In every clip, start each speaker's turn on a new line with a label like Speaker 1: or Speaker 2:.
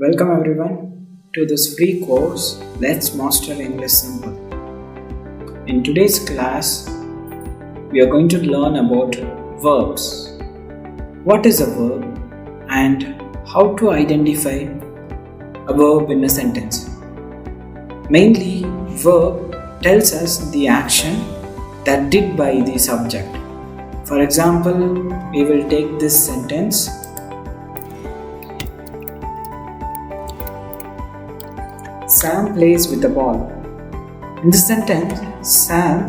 Speaker 1: Welcome everyone to this free course Let's Master English Simple. In today's class, we are going to learn about verbs. What is a verb and how to identify a verb in a sentence. Mainly, verb tells us the action that did by the subject. For example, we will take this sentence. Sam plays with the ball. In this sentence, Sam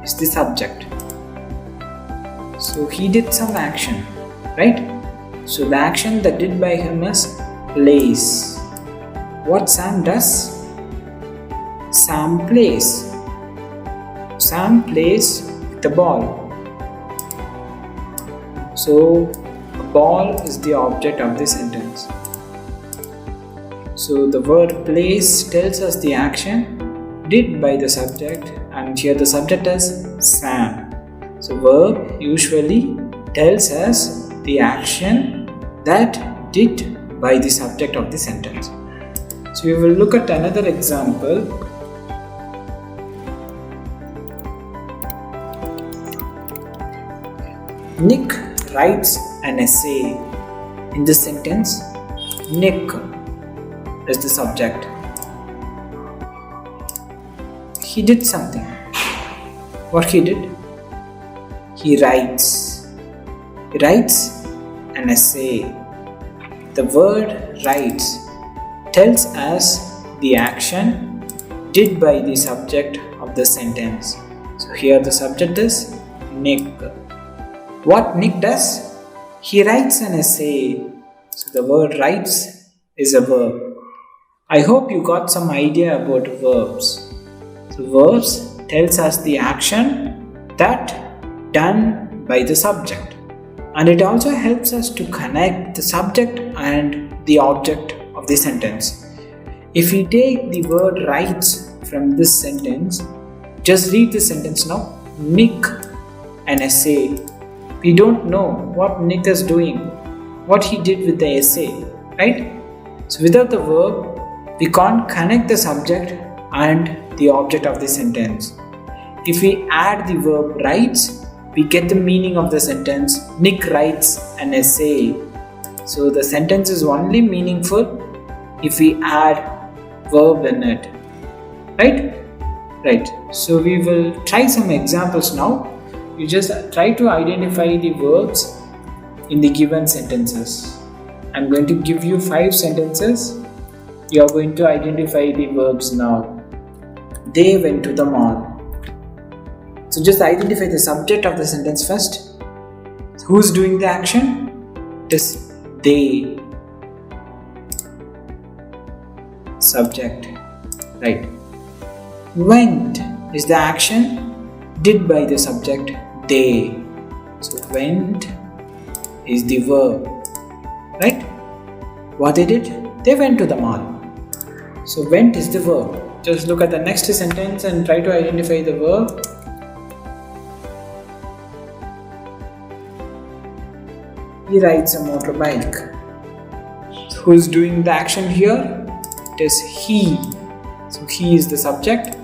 Speaker 1: is the subject. So he did some action, right? So the action that did by him is plays. What Sam does? Sam plays. Sam plays with the ball. So a ball is the object of the sentence. So the word plays tells us the action did by the subject, and here the subject is Sam. So verb usually tells us the action that did by the subject of the sentence. So we will look at another example. Nick writes an essay. In this sentence, Nick is the subject. He did something. What he did? He writes. He writes an essay. The word writes tells us the action did by the subject of the sentence. So here the subject is Nick. What Nick does? He writes an essay. So the word writes is a verb. I hope you got some idea about verbs. So verbs tells us the action that done by the subject, and it also helps us to connect the subject and the object of the sentence. If we take the word writes from this sentence, just read the sentence now. Nick an essay. We don't know what Nick is doing, what he did with the essay, right? So without the verb, we can't connect the subject and the object of the sentence. If we add the verb writes, we get the meaning of the sentence. Nick writes an essay. So the sentence is only meaningful if we add verb in it. Right. So we will try some examples now. You just try to identify the verbs in the given sentences. I'm going to give you 5 sentences. You are going to identify the verbs now. They went to the mall. So just identify the subject of the sentence first. Who's doing the action? It is they. Subject. Right. Went is the action did by the subject they. So went is the verb. Right? What they did? They went to the mall. So went is the verb. Just look at the next sentence and try to identify the verb. He rides a motorbike. So who is doing the action here? It is he. So he is the subject.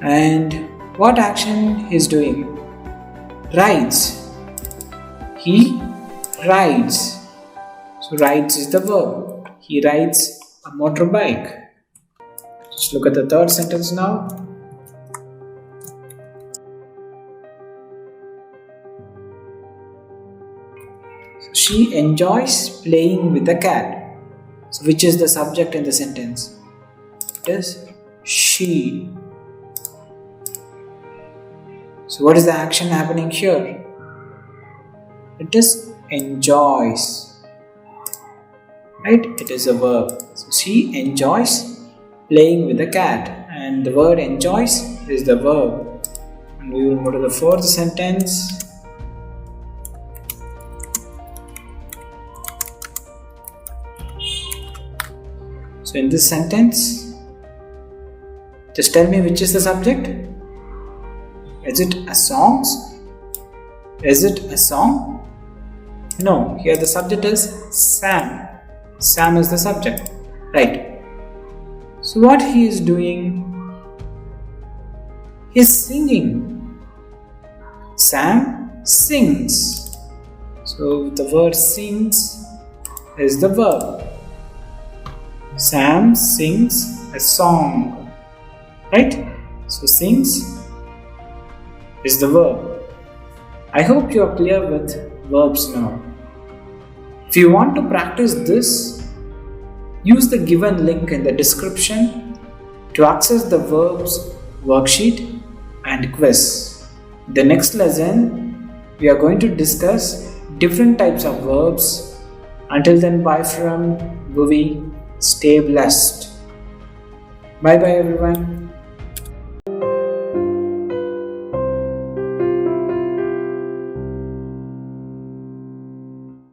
Speaker 1: And what action he is doing? Rides. He rides. So rides is the verb. He rides a motorbike. Just look at the third sentence now. So she enjoys playing with the cat. So which is the subject in the sentence? It is she. So what is the action happening here? It is enjoys. Right? It is a verb. So she enjoys playing with the cat, and the word enjoys is the verb. And we will go to the fourth sentence. So in this sentence, just tell me which is the subject. Is it a song? Is it a song? No, here the subject is Sam. Sam is the subject. Right. So what he is doing? He's singing. Sam sings. So the word sings is the verb. Sam sings a song. Right? So sings is the verb. I hope you are clear with verbs now. If you want to practice this, use the given link in the description to access the verbs worksheet and quiz. In the next lesson, we are going to discuss different types of verbs. Until then, bye from Bhuvi. Stay blessed. Bye bye everyone.